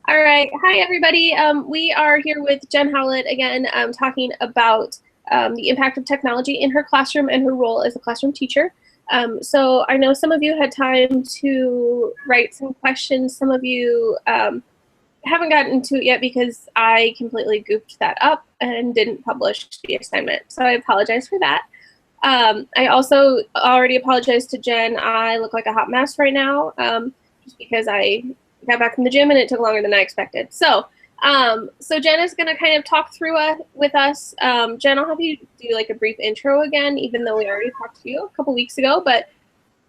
All right. Hi, everybody. We are here with Jen Howlett again, talking about the impact of technology in her classroom and her role as a classroom teacher. So I know some of you had time to write some questions. Some of you haven't gotten to it yet because I completely goofed that up and didn't publish the assignment. So I apologize for that. I also already apologized to Jen. I look like a hot mess right now just because I got back from the gym and it took longer than I expected. So Jen is going to kind of talk through with us. Jen, I'll have you do like a brief intro again, even though we already talked to you a couple weeks ago, but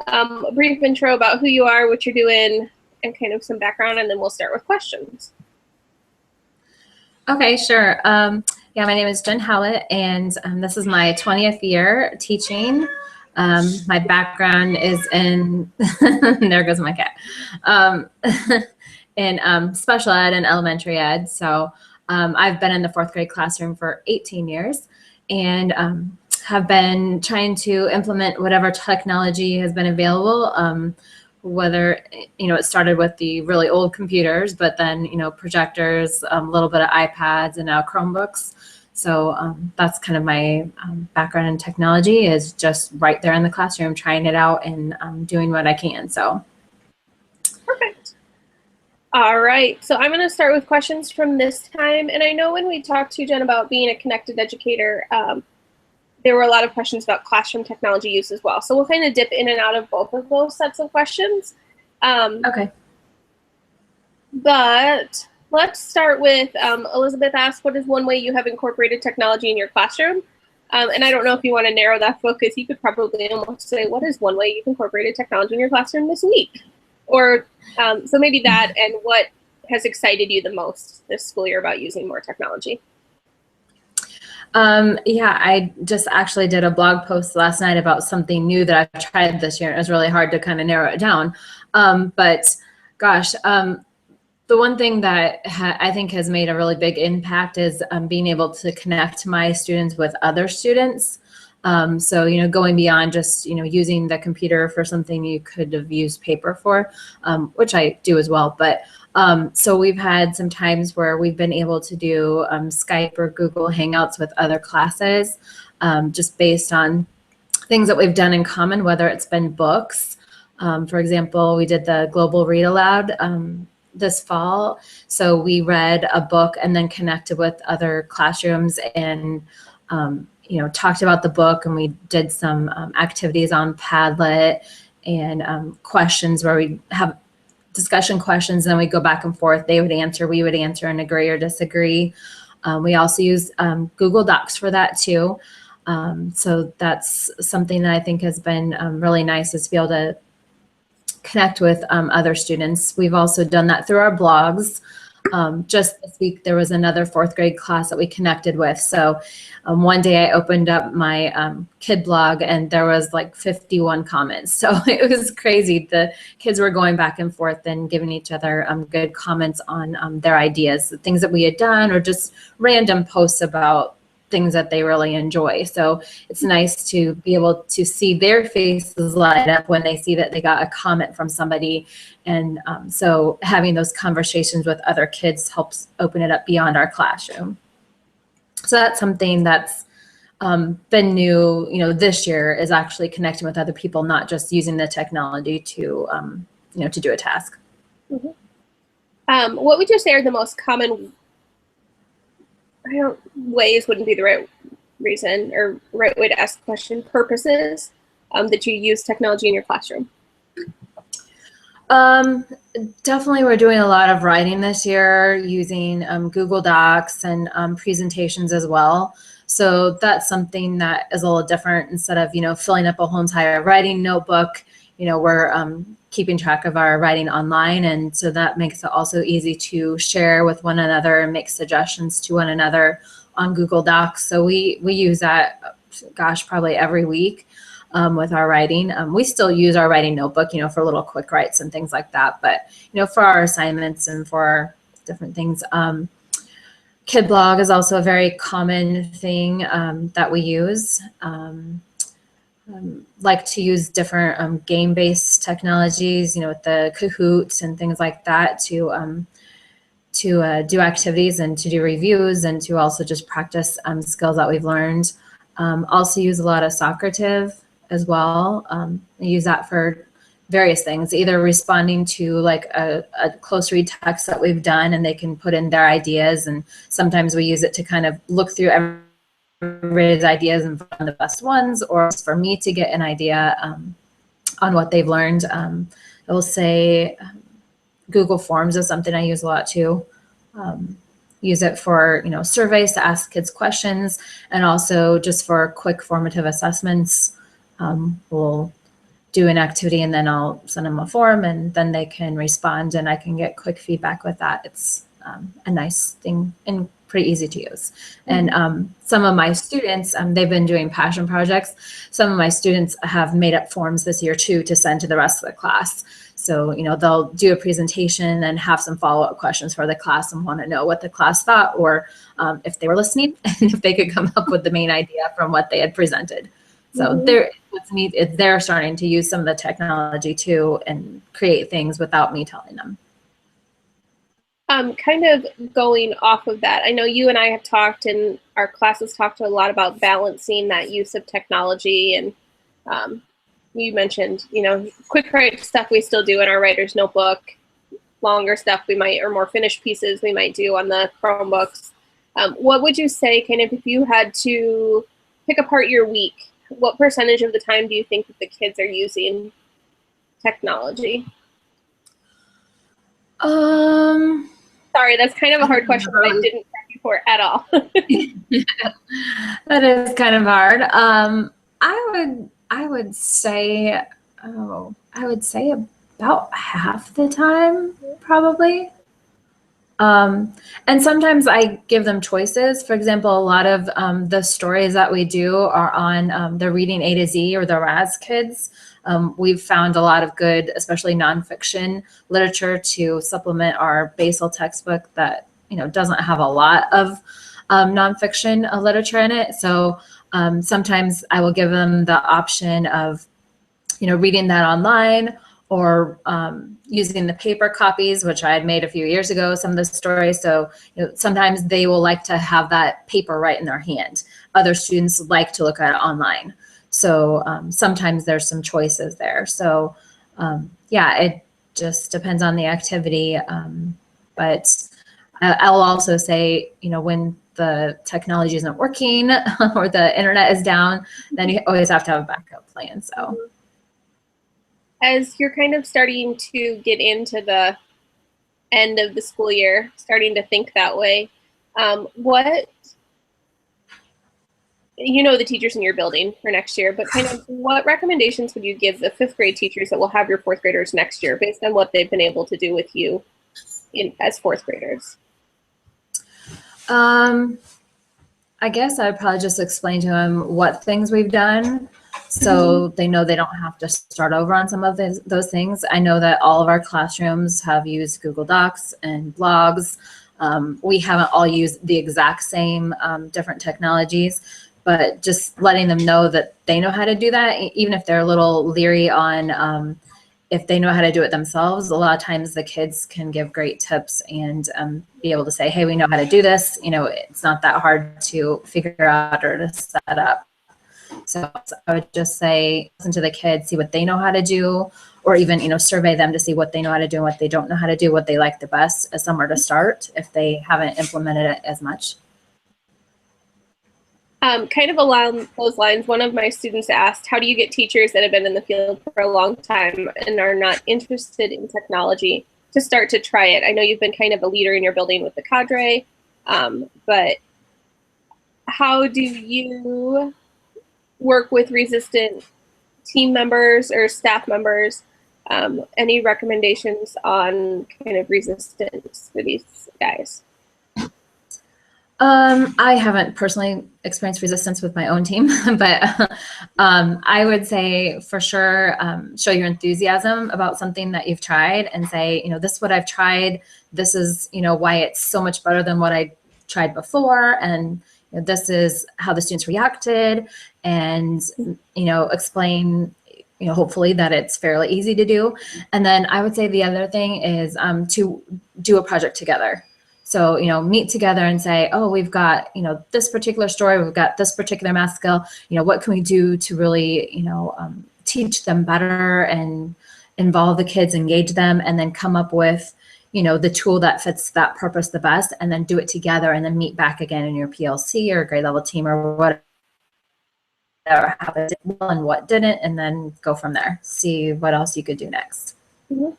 a brief intro about who you are, what you're doing, and kind of some background, and then we'll start with questions. Okay, sure. Yeah, my name is Jen Howlett, and this is my 20th year teaching. My background is in, there goes my cat, in special ed and elementary ed. So I've been in the 4th grade classroom for 18 years and have been trying to implement whatever technology has been available. Whether, it started with the really old computers, but then, projectors, a little bit of iPads, and now Chromebooks. So that's kind of my background in technology, is just right there in the classroom, trying it out and doing what I can. So. Perfect. All right. So I'm going to start with questions from this time. And I know when we talked to Jen about being a connected educator, there were a lot of questions about classroom technology use as well. So we'll kind of dip in and out of both of those sets of questions. Okay. But let's start with Elizabeth asked, what is one way you have incorporated technology in your classroom? And I don't know if you want to narrow that focus. You could probably almost say, what is one way you've incorporated technology in your classroom this week? Or so maybe that, and what has excited you the most this school year about using more technology? Yeah, I just actually did a blog post last night about something new that I've tried this year. It was really hard to kind of narrow it down. But gosh, the one thing that I think has made a really big impact is being able to connect my students with other students. So, going beyond just, using the computer for something you could have used paper for, which I do as well. But so we've had some times where we've been able to do Skype or Google Hangouts with other classes, just based on things that we've done in common, whether it's been books. For example, we did the Global Read Aloud this fall. So we read a book and then connected with other classrooms and talked about the book, and we did some activities on Padlet and questions where we have discussion questions, and then we go back and forth. They would answer, we would answer, and agree or disagree. We also use Google Docs for that too. So that's something that I think has been really nice, is to be able to connect with other students. We've also done that through our blogs. Just this week, there was another 4th grade class that we connected with. So one day I opened up my kid blog and there was like 51 comments. So it was crazy. The kids were going back and forth and giving each other good comments on their ideas, the things that we had done, or just random posts about things that they really enjoy. So it's nice to be able to see their faces light up when they see that they got a comment from somebody. And so having those conversations with other kids helps open it up beyond our classroom. So that's something that's been new, this year, is actually connecting with other people, not just using the technology to, to do a task. Mm-hmm. What would you say are the most common ways, wouldn't be the right reason or right way to ask the question, purposes that you use technology in your classroom? Definitely we're doing a lot of writing this year, using Google Docs and presentations as well. So that's something that is a little different. Instead of, filling up a whole entire writing notebook, we're keeping track of our writing online. And so that makes it also easy to share with one another and make suggestions to one another on Google Docs. So we use that, gosh, probably every week with our writing. We still use our writing notebook, for little quick writes and things like that. But, for our assignments and for different things, Kid Blog is also a very common thing that we use. Like to use different game-based technologies, with the Kahoot and things like that, to do activities and to do reviews and to also just practice skills that we've learned. Also use a lot of Socrative as well. I use that for various things, either responding to like a close read text that we've done and they can put in their ideas. And sometimes we use it to kind of look through everybody's ideas and find the best ones, or for me to get an idea on what they've learned. I will say Google Forms is something I use a lot too. Use it for, surveys to ask kids questions, and also just for quick formative assessments. We'll do an activity and then I'll send them a form and then they can respond and I can get quick feedback with that. It's a nice thing and pretty easy to use. And some of my students, they've been doing passion projects. Some of my students have made up forms this year too to send to the rest of the class. So, they'll do a presentation and have some follow-up questions for the class and want to know what the class thought, or if they were listening and if they could come up with the main idea from what they had presented. So they're starting to use some of the technology too and create things without me telling them. Kind of going off of that, I know you and I have talked and our classes talked a lot about balancing that use of technology, and you mentioned, quick write stuff we still do in our writer's notebook, longer stuff we might, or more finished pieces we might do on the Chromebooks. What would you say, kind of, if you had to pick apart your week, what percentage of the time do you think that the kids are using technology? Sorry, that's kind of a hard question that I didn't prep you for at all. That is kind of hard. I would say about half the time, probably. And sometimes I give them choices. For example, a lot of the stories that we do are on the Reading A to Z or the RAS Kids. We've found a lot of good, especially nonfiction literature to supplement our basal textbook that, doesn't have a lot of nonfiction literature in it. So sometimes I will give them the option of, reading that online, or using the paper copies, which I had made a few years ago, some of the stories. So sometimes they will like to have that paper right in their hand. Other students like to look at it online. So sometimes there's some choices there. So yeah, it just depends on the activity. But I'll also say, when the technology isn't working or the internet is down, then you always have to have a backup plan. So. As you're kind of starting to get into the end of the school year, starting to think that way, the teachers in your building for next year, but kind of what recommendations would you give the 5th grade teachers that will have your 4th graders next year based on what they've been able to do with you as 4th graders? I guess I'd probably just explain to them what things we've done, so they know they don't have to start over on some of those things. I know that all of our classrooms have used Google Docs and blogs. We haven't all used the exact same different technologies, but just letting them know that they know how to do that, even if they're a little leery on if they know how to do it themselves. A lot of times the kids can give great tips and be able to say, hey, we know how to do this. It's not that hard to figure out or to set up. So I would just say, listen to the kids, see what they know how to do, or even, survey them to see what they know how to do and what they don't know how to do, what they like the best as somewhere to start if they haven't implemented it as much. Kind of along those lines, one of my students asked, how do you get teachers that have been in the field for a long time and are not interested in technology to start to try it? I know you've been kind of a leader in your building with the cadre, but how do you work with resistant team members or staff members? Any recommendations on kind of resistance for these guys? I haven't personally experienced resistance with my own team, but I would say for sure, show your enthusiasm about something that you've tried and say, this is what I've tried. This is, why it's so much better than what I tried before. And this is how the students reacted, and, explain, hopefully that it's fairly easy to do. And then I would say the other thing is to do a project together. So, you know, meet together and say, oh, we've got, you know, this particular story, we've got this particular math skill, you know, what can we do to really, you know, teach them better and involve the kids, engage them, and then come up with, you know, the tool that fits that purpose the best, and then do it together and then meet back again in your PLC or grade level team or whatever, how it did well and what didn't, and then go from there. See what else you could do next. Mm-hmm.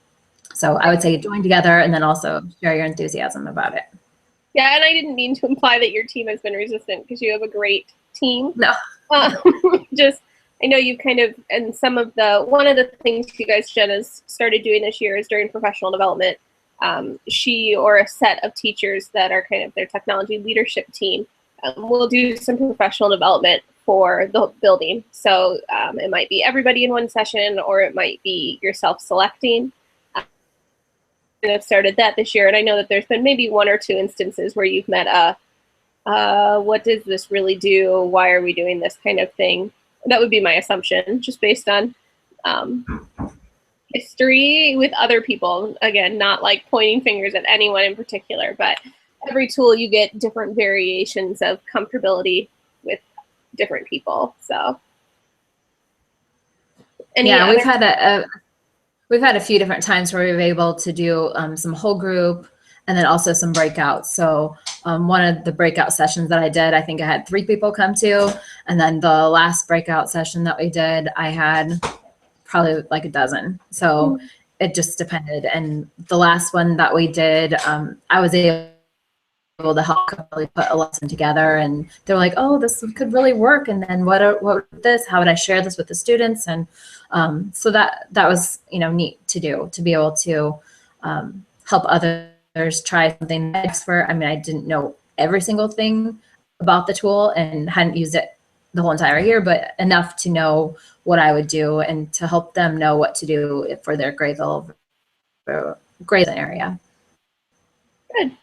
So I would say join together and then also share your enthusiasm about it. Yeah, and I didn't mean to imply that your team has been resistant, because you have a great team. No. Just, I know you kind of, and one of the things you guys, Jen, has started doing this year is during professional development, she or a set of teachers that are kind of their technology leadership team will do some professional development for the building. So it might be everybody in one session, or it might be yourself selecting. I've started that this year, and I know that there's been maybe 1 or 2 instances where you've met what does this really do? Why are we doing this kind of thing? That would be my assumption, just based on history with other people. Again, not like pointing fingers at anyone in particular, but every tool you get different variations of comfortability with different people. So, yeah, we've had a few different times where we were able to do some whole group and then also some breakouts. So one of the breakout sessions that I did, I think I had 3 people come to, and then the last breakout session that we did, I had probably like a dozen. So it just depended. And the last one that we did, I was able to help really put a lesson together, and they're like, oh, this could really work. And then what would this, how would I share this with the students? And so that was, you know, neat to do, to be able to help others try something expert. I mean, I didn't know every single thing about the tool and hadn't used it the whole entire year, but enough to know what I would do and to help them know what to do for their grade level area. Good.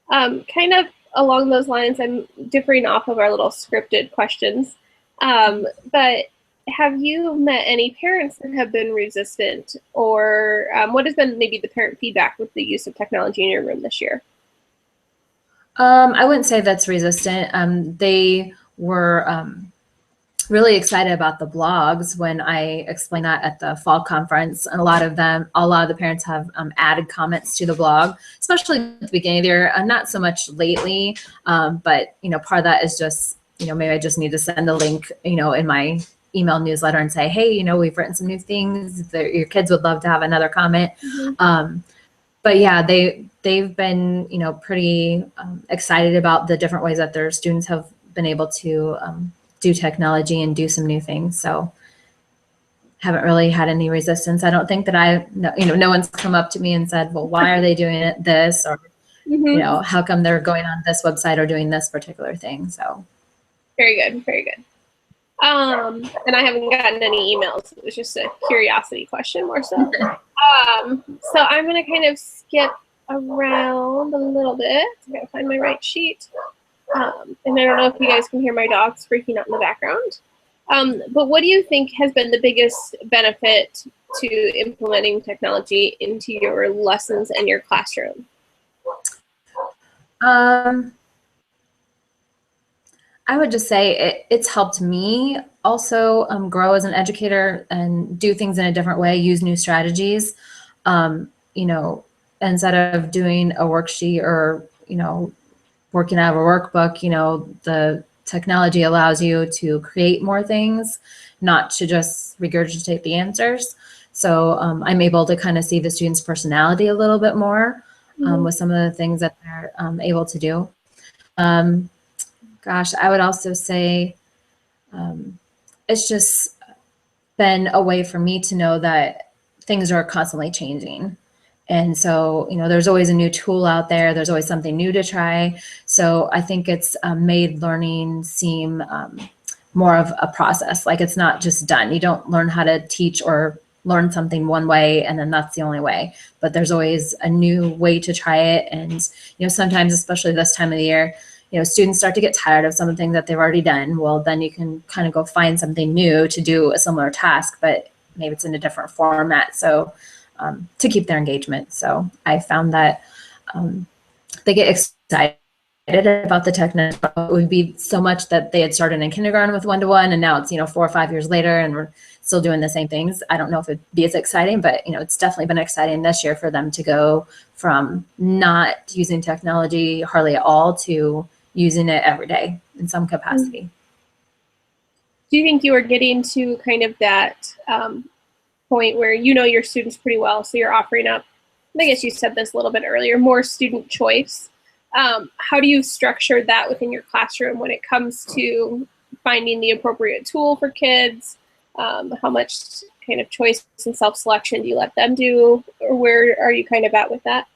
Kind of along those lines, I'm differing off of our little scripted questions, but have you met any parents that have been resistant, or what has been maybe the parent feedback with the use of technology in your room this year? I wouldn't say that's resistant. They were really excited about the blogs when I explained that at the fall conference. And a lot of the parents have added comments to the blog, especially at the beginning of the year. Not so much lately, but you know, part of that is just, you know, maybe I just need to send a link, you know, in my email newsletter and say, hey, you know, we've written some new things. Your kids would love to have another comment. But yeah, they've been, you know, pretty excited about the different ways that their students have been able to do technology and do some new things. So haven't really had any resistance. I don't think that no one's come up to me and said, well, why are they doing this? Or, you know, how come they're going on this website or doing this particular thing? So. Very good. Very good. And I haven't gotten any emails. It was just a curiosity question more so. So I'm going to kind of skip around a little bit. I gotta find my right sheet. And I don't know if you guys can hear my dogs freaking out in the background. But what do you think has been the biggest benefit to implementing technology into your lessons and your classroom? I would just say it's helped me also grow as an educator and do things in a different way, use new strategies. You know, instead of doing a worksheet or, you know, working out of a workbook, you know, the technology allows you to create more things, not to just regurgitate the answers. So I'm able to kind of see the student's personality a little bit more with some of the things that they're able to do. Gosh, I would also say it's just been a way for me to know that things are constantly changing. And so, you know, there's always a new tool out there. There's always something new to try. So I think it's made learning seem more of a process. Like it's not just done. You don't learn how to teach or learn something one way and then that's the only way. But there's always a new way to try it. And, you know, sometimes, especially this time of the year, you know, students start to get tired of some of the things that they've already done. Well, then you can kind of go find something new to do a similar task, but maybe it's in a different format. So to keep their engagement. So I found that they get excited about the technology. It would be so much that they had started in kindergarten with one-to-one, and now it's, 4 or 5 years later, and we're still doing the same things. I don't know if it'd be as exciting, but it's definitely been exciting this year for them to go from not using technology hardly at all to using it every day in some capacity. Do you think you are getting to kind of that point where your students pretty well, so you're offering up, I guess you said this a little bit earlier, more student choice? How do you structure that within your classroom when it comes to finding the appropriate tool for kids? How much kind of choice and self-selection do you let them do? Or where are you kind of at with that?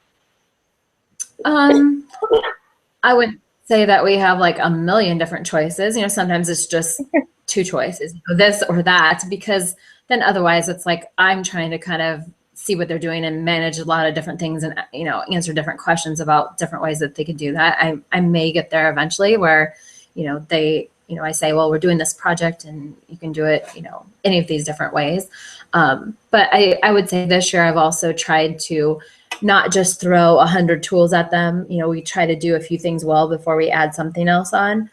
I would say that we have like a million different choices. Sometimes it's just 2 choices, this or that, because then otherwise it's like I'm trying to kind of see what they're doing and manage a lot of different things and, answer different questions about different ways that they could do that. I may get there eventually where, I say, well, we're doing this project and you can do it, any of these different ways. But I would say this year I've also tried to not just throw 100 tools at them. We try to do a few things well before we add something else on.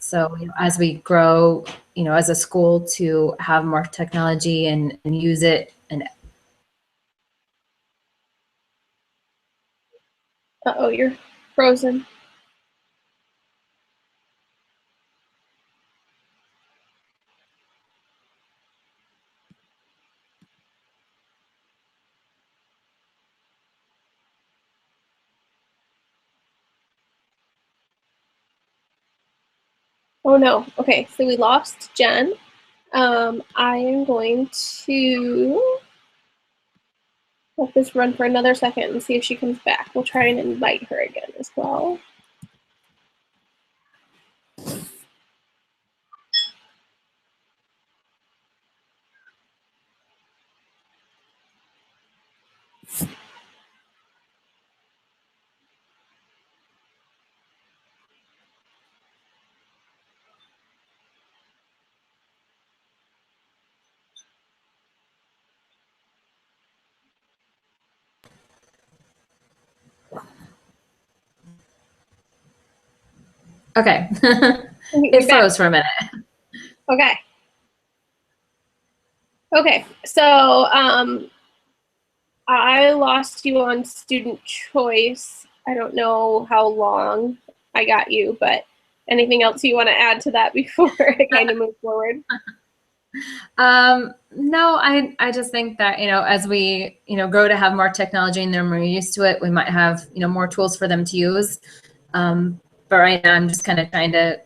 So as we grow, as a school, to have more technology and use it. And Uh-oh, you're frozen. Oh no. Okay, so we lost Jen. I am going to let this run for another second and see if she comes back. We'll try and invite her again as well. okay, it froze for a minute. Okay. Okay, so I lost you on student choice. I don't know how long I got you, but anything else you want to add to that before I kind of move forward? No, I just think that, as we, grow to have more technology and they're more used to it, we might have, more tools for them to use. But right now I'm just kind of trying to,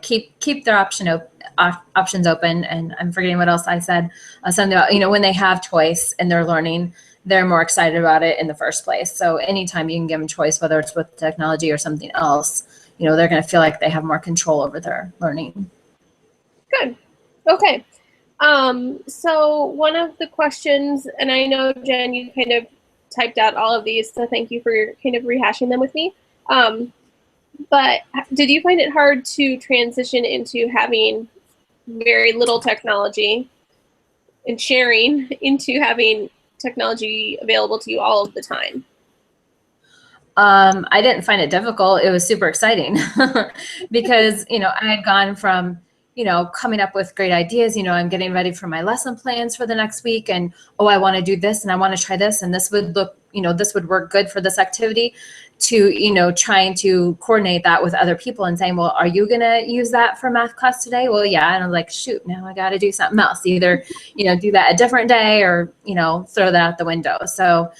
keep their options open. And I'm forgetting what else I said. Something about, when they have choice and they're learning, they're more excited about it in the first place. So anytime you can give them choice, whether it's with technology or something else, they're going to feel like they have more control over their learning. Good. Okay. So one of the questions, and I know, Jen, you kind of typed out all of these, so thank you for kind of rehashing them with me. But did you find it hard to transition into having very little technology and sharing into having technology available to you all of the time? I didn't find it difficult. It was super exciting because, I had gone from, coming up with great ideas. I'm getting ready for my lesson plans for the next week, and, oh, I want to do this and I want to try this, and this would look, this would work good for this activity, to, trying to coordinate that with other people and saying, well, are you going to use that for math class today? Well, yeah. And I'm like, shoot, now I got to do something else, either, do that a different day or, throw that out the window. So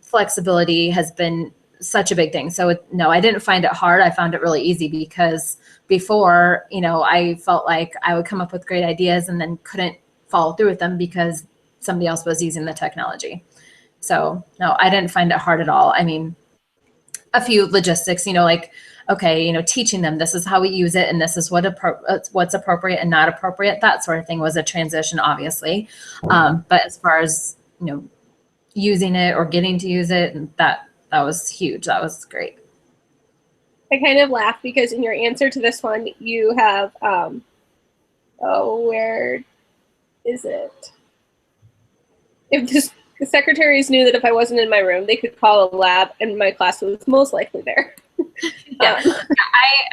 flexibility has been such a big thing. So no, I didn't find it hard. I found it really easy because before, I felt like I would come up with great ideas and then couldn't follow through with them because somebody else was using the technology. So no, I didn't find it hard at all. I mean, a few logistics, like, okay, teaching them this is how we use it and this is what's appropriate and not appropriate, that sort of thing was a transition, obviously. But as far as, using it or getting to use it, that was huge. That was great. I kind of laugh because in your answer to this one, you have, oh, where is it? If this The secretaries knew that if I wasn't in my room, they could call a lab, and my class was most likely there. Yeah,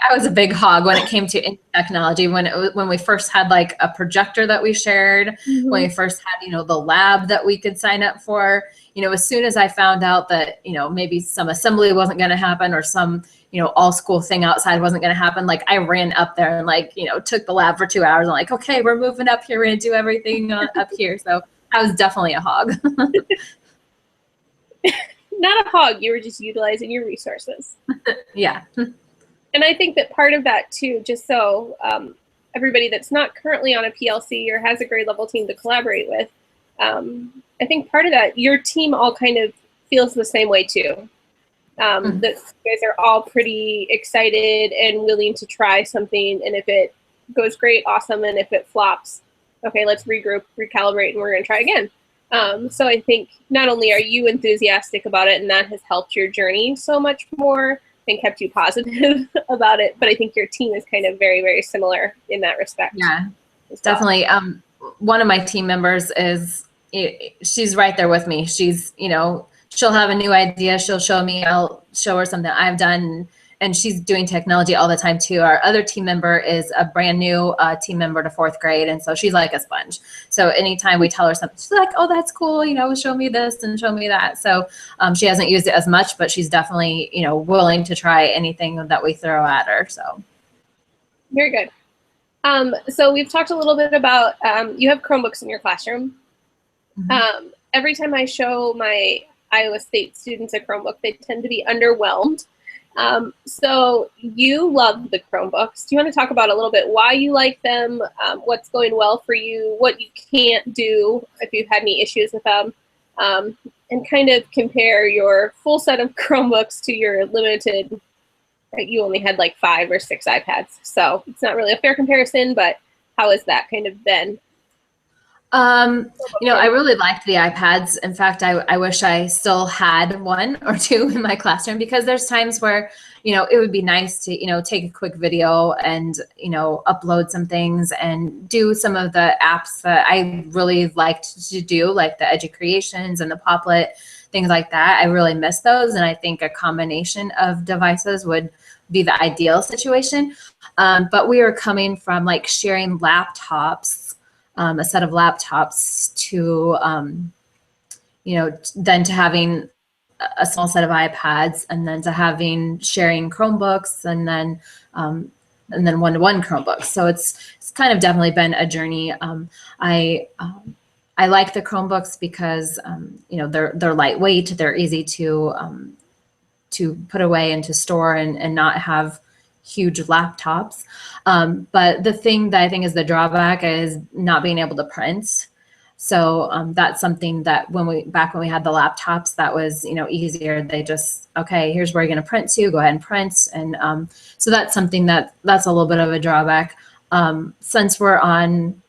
I was a big hog when it came to technology. When we first had like a projector that we shared, when we first had, you know, the lab that we could sign up for, you know, as soon as I found out that, you know, maybe some assembly wasn't going to happen or some, you know, all school thing outside wasn't going to happen, like I ran up there and like, you know, took the lab for 2 hours and like, okay, we're moving up here. We're going to do everything up here. So I was definitely a hog. Not a hog, you were just utilizing your resources. Yeah. And I think that part of that too, just so everybody that's not currently on a PLC or has a grade level team to collaborate with, I think part of that, your team all kind of feels the same way too. That you guys are all pretty excited and willing to try something, and if it goes great, awesome, and if it flops, okay, let's regroup, recalibrate, and we're going to try again. So I think not only are you enthusiastic about it, and that has helped your journey so much more and kept you positive about it, but I think your team is kind of very, very similar in that respect. Yeah, definitely. One of my team members she's right there with me. She's, you know, she'll have a new idea. She'll show me, I'll show her something I've done, and she's doing technology all the time too. Our other team member is a brand new team member to 4th grade. And so she's like a sponge. So anytime we tell her something, she's like, oh, that's cool. You know, show me this and show me that. So she hasn't used it as much, but she's definitely, you know, willing to try anything that we throw at her. So. Very good. So we've talked a little bit about, you have Chromebooks in your classroom. Every time I show my Iowa State students a Chromebook, they tend to be underwhelmed. So you love the Chromebooks. Do you want to talk about a little bit why you like them, what's going well for you, what you can't do if you've had any issues with them, and kind of compare your full set of Chromebooks to your limited, you only had like 5 or 6 iPads. So it's not really a fair comparison, but how has that kind of been? You know, I really liked the iPads. In fact, I wish I still had 1 or 2 in my classroom, because there's times where, you know, it would be nice to, you know, take a quick video and, you know, upload some things and do some of the apps that I really liked to do, like the EduCreations and the Poplet, things like that. I really miss those. And I think a combination of devices would be the ideal situation. But we are coming from like sharing laptops, a set of laptops, to, you know, then to having a small set of iPads, and then to having sharing Chromebooks, and then one-to-one Chromebooks. So it's kind of definitely been a journey. I like the Chromebooks because, you know, they're lightweight, they're easy to put away and to store and not have huge laptops. But the thing that I think is the drawback is not being able to print. So that's something that back when we had the laptops, that was, you know, easier. They just, okay, here's where you're going to print to, go ahead and print. And so that's something that's a little bit of a drawback. Since we're on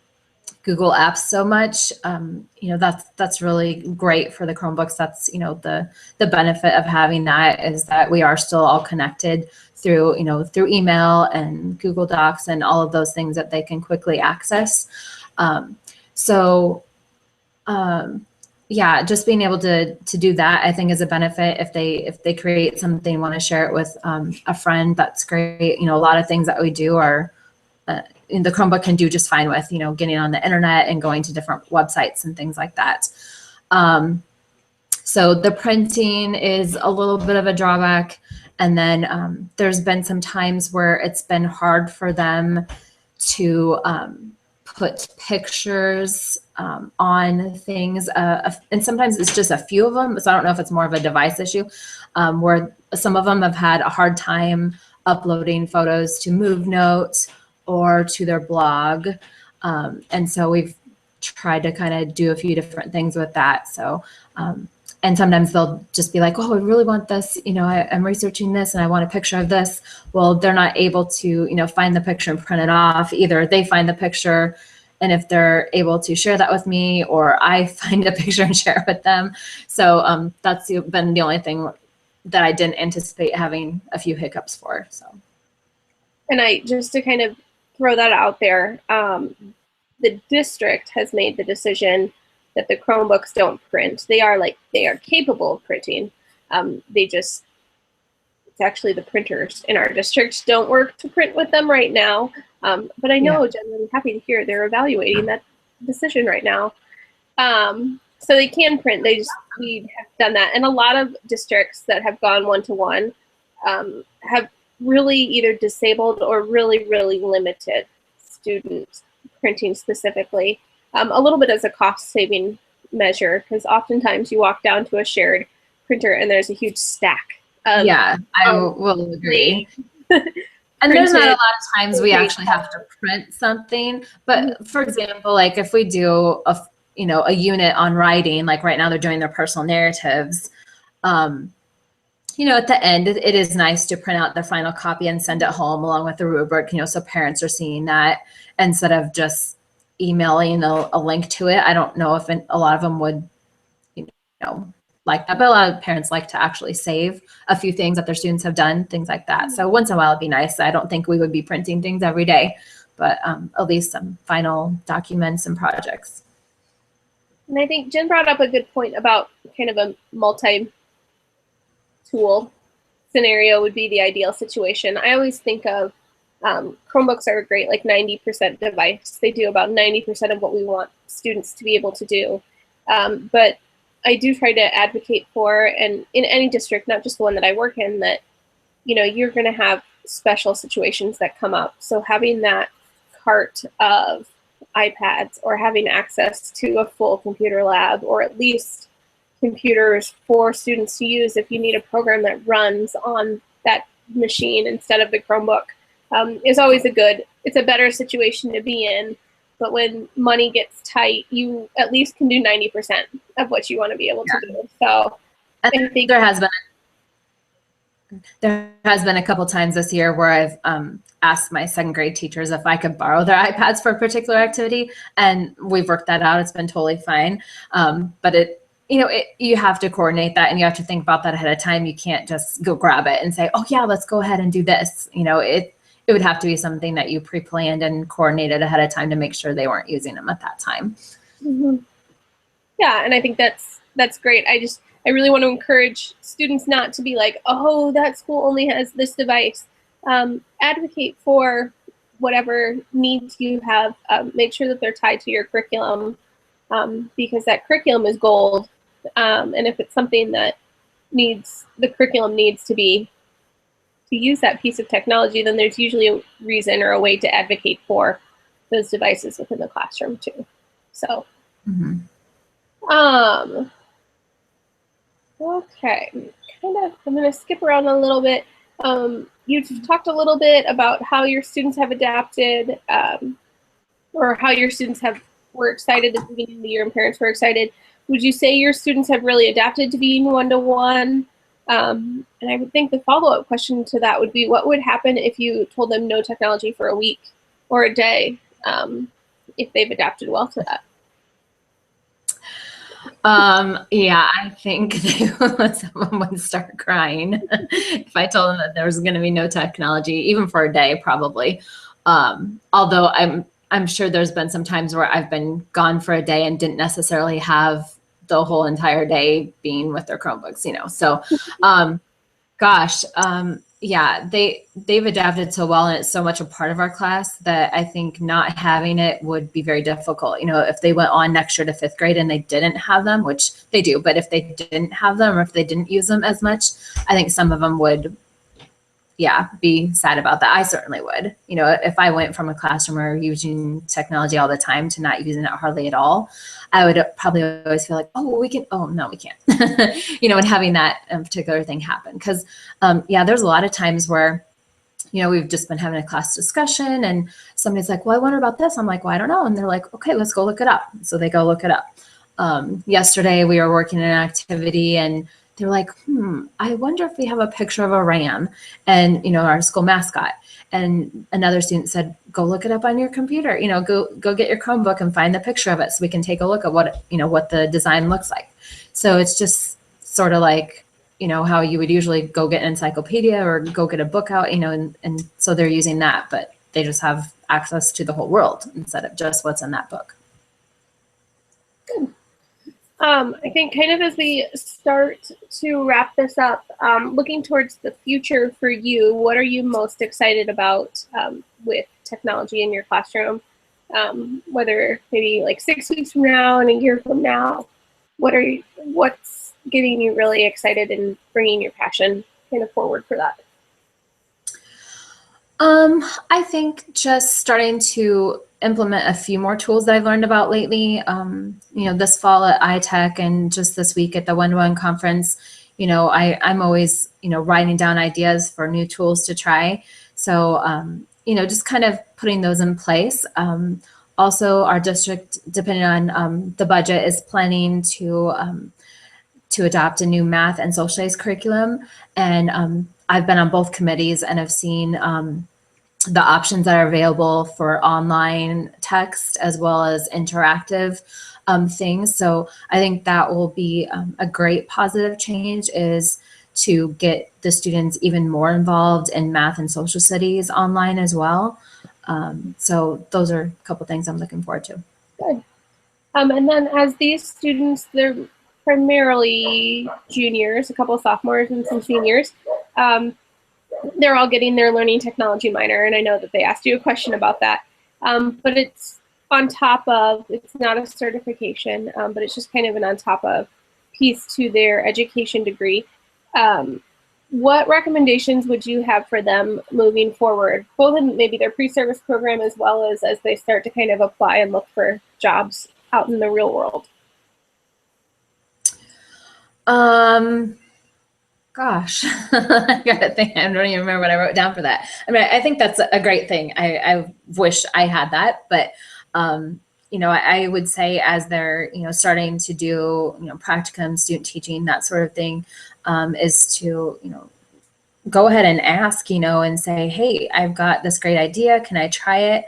Google Apps so much, you know, that's really great for the Chromebooks. That's, you know, the benefit of having that is that we are still all connected through, you know, through email and Google Docs and all of those things that they can quickly access. Yeah, just being able to do that, I think, is a benefit. If they create something, want to share it with a friend, that's great. You know, a lot of things that we do are the Chromebook can do just fine with, you know, getting on the internet and going to different websites and things like that. So the printing is a little bit of a drawback. And then there's been some times where it's been hard for them to put pictures on things. And sometimes it's just a few of them. So I don't know if it's more of a device issue, where some of them have had a hard time uploading photos to MoveNote or to their blog. And so we've tried to kind of do a few different things with that. So, and sometimes they'll just be like, oh, I really want this, you know, I'm researching this and I want a picture of this. Well, they're not able to, you know, find the picture and print it off. Either they find the picture, and if they're able to share that with me, or I find a picture and share it with them. So that's been the only thing that I didn't anticipate having a few hiccups for. So, and I just to kind of throw that out there, the district has made the decision that the Chromebooks don't print. They are capable of printing. It's actually the printers in our district don't work to print with them right now. But I know, Jen, I'm happy to hear they're evaluating that decision right now. So they can print. We have done that, and a lot of districts that have gone one-to-one have really either disabled or really, really limited student printing specifically. A little bit as a cost-saving measure, because oftentimes you walk down to a shared printer and there's a huge stack. I will agree. And there's not a lot of times we actually have to print something, but for example, like if we do a unit on writing, like right now they're doing their personal narratives, at the end, it is nice to print out the final copy and send it home along with the rubric, so parents are seeing that instead of just emailing a link to it. I don't know if a lot of them would, like that, but a lot of parents like to actually save a few things that their students have done, things like that. So once in a while it'd be nice. I don't think we would be printing things every day, but at least some final documents and projects. And I think Jen brought up a good point about kind of a multi-tool scenario would be the ideal situation. I always think of Chromebooks are a great 90% device. They do about 90% of what we want students to be able to do. But I do try to advocate for, and in any district, not just the one that I work in, that you're going to have special situations that come up. So having that cart of iPads or having access to a full computer lab, or at least computers for students to use if you need a program that runs on that machine instead of the Chromebook, is always it's a better situation to be in. But when money gets tight, you at least can do 90% of what you want to be able to do. So I think there has been a couple times this year where I've asked my second grade teachers if I could borrow their iPads for a particular activity, and we've worked that out. It's been totally fine. But you have to coordinate that, and you have to think about that ahead of time. You can't just go grab it and say, oh yeah, let's go ahead and do this. It would have to be something that you pre-planned and coordinated ahead of time to make sure they weren't using them at that time. Mm-hmm. Yeah, and I think that's great. I really want to encourage students not to be like, oh, that school only has this device. Advocate for whatever needs you have. Make sure that they're tied to your curriculum, because that curriculum is gold. And if it's something that the curriculum needs to use that piece of technology, then there's usually a reason or a way to advocate for those devices within the classroom too. So, okay, I'm going to skip around a little bit. You talked a little bit about how your students have adapted, or how your students were excited at the beginning of the year and parents were excited. Would you say your students have really adapted to being one-to-one? And I would think the follow-up question to that would be, what would happen if you told them no technology for a week or a day, if they've adapted well to that? Yeah, I think someone would start crying if I told them that there was going to be no technology, even for a day, probably. Although I'm sure there's been some times where I've been gone for a day and didn't necessarily have the whole entire day being with their Chromebooks, So, yeah, they've adapted so well, and it's so much a part of our class that I think not having it would be very difficult. If they went on next year to 5th grade and they didn't have them, which they do, but if they didn't have them or if they didn't use them as much, I think some of them would, be sad about that. I certainly would. If I went from a classroom where using technology all the time to not using it hardly at all, I would probably always feel like, oh, we can, oh, no, we can't, and having that particular thing happen. Because, there's a lot of times where, we've just been having a class discussion and somebody's like, well, I wonder about this. I'm like, well, I don't know. And they're like, okay, let's go look it up. So they go look it up. Yesterday we were working an activity and they're like, I wonder if we have a picture of a ram and, our school mascot. And another student said, go look it up on your computer, go get your Chromebook and find the picture of it so we can take a look at what the design looks like. So it's just sort of like, how you would usually go get an encyclopedia or go get a book out, and so they're using that, but they just have access to the whole world instead of just what's in that book. Good. I think kind of as we start to wrap this up, looking towards the future for you, what are you most excited about with technology in your classroom? Whether maybe like 6 weeks from now and a year from now, what's getting you really excited and bringing your passion kind of forward for that? I think just starting to implement a few more tools that I've learned about lately. This fall at iTech and just this week at the one-to-one conference, I'm always, writing down ideas for new tools to try. So, just kind of putting those in place. Also, our district, depending on the budget, is planning to adopt a new math and social studies curriculum. And I've been on both committees and have seen the options that are available for online text as well as interactive things. So I think that will be a great positive change, is to get the students even more involved in math and social studies online as well. So those are a couple things I'm looking forward to. Good. And then as these students, they're primarily juniors, a couple of sophomores and some seniors. They're all getting their learning technology minor, and I know that they asked you a question about that. But it's on top of, it's not a certification, but it's just kind of an on top of piece to their education degree. What recommendations would you have for them moving forward, both in maybe their pre-service program as well as they start to kind of apply and look for jobs out in the real world? Gosh, I gotta think. I don't even remember what I wrote down for that. I mean, I think that's a great thing. I wish I had that, but I would say as they're starting to do practicum, student teaching, that sort of thing, is to go ahead and ask and say, hey, I've got this great idea. Can I try it?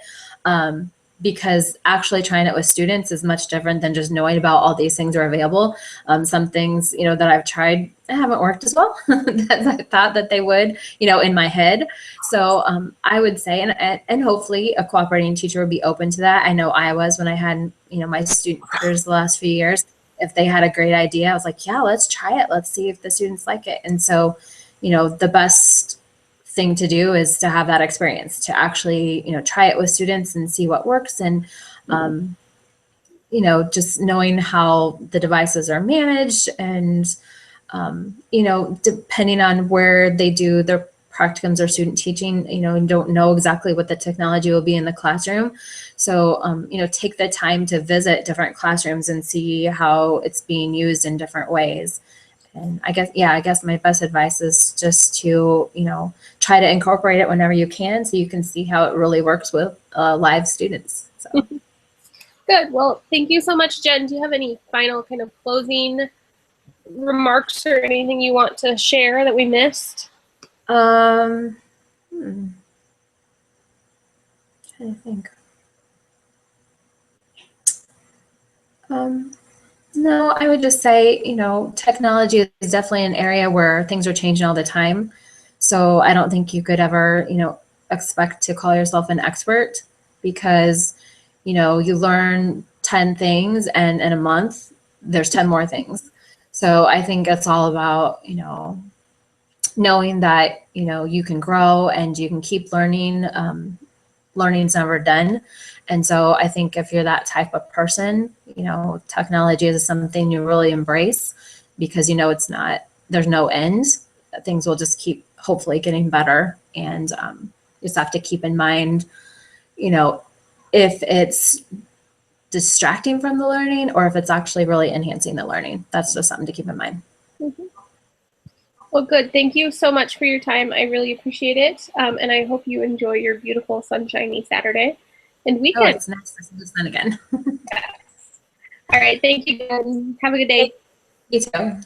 Because actually trying it with students is much different than just knowing about all these things are available. Some things, that I've tried haven't worked as well as I thought that they would, in my head. So I would say, and hopefully a cooperating teacher would be open to that. I know I was when I had, my student teachers the last few years. If they had a great idea, I was like, yeah, let's try it. Let's see if the students like it. And so, the best thing to do is to have that experience, to actually try it with students and see what works. And just knowing how the devices are managed, and depending on where they do their practicums or student teaching, and don't know exactly what the technology will be in the classroom. So take the time to visit different classrooms and see how it's being used in different ways. And I guess my best advice is just to, try to incorporate it whenever you can, so you can see how it really works with live students. So. Good. Well, thank you so much, Jen. Do you have any final kind of closing remarks or anything you want to share that we missed? Trying to think. No, I would just say, technology is definitely an area where things are changing all the time. So I don't think you could ever, expect to call yourself an expert, because, you learn 10 things and in a month, there's 10 more things. So I think it's all about, knowing that, you can grow and you can keep learning. Learning's never done. And so I think if you're that type of person, technology is something you really embrace, because there's no end. Things will just keep hopefully getting better. And you just have to keep in mind, if it's distracting from the learning or if it's actually really enhancing the learning. That's just something to keep in mind. Mm-hmm. Well, good. Thank you so much for your time. I really appreciate it. And I hope you enjoy your beautiful sunshiny Saturday and weekend. Oh, it's nice to see the sun again. Yes. All right. Thank you, Ben. Have a good day. You too.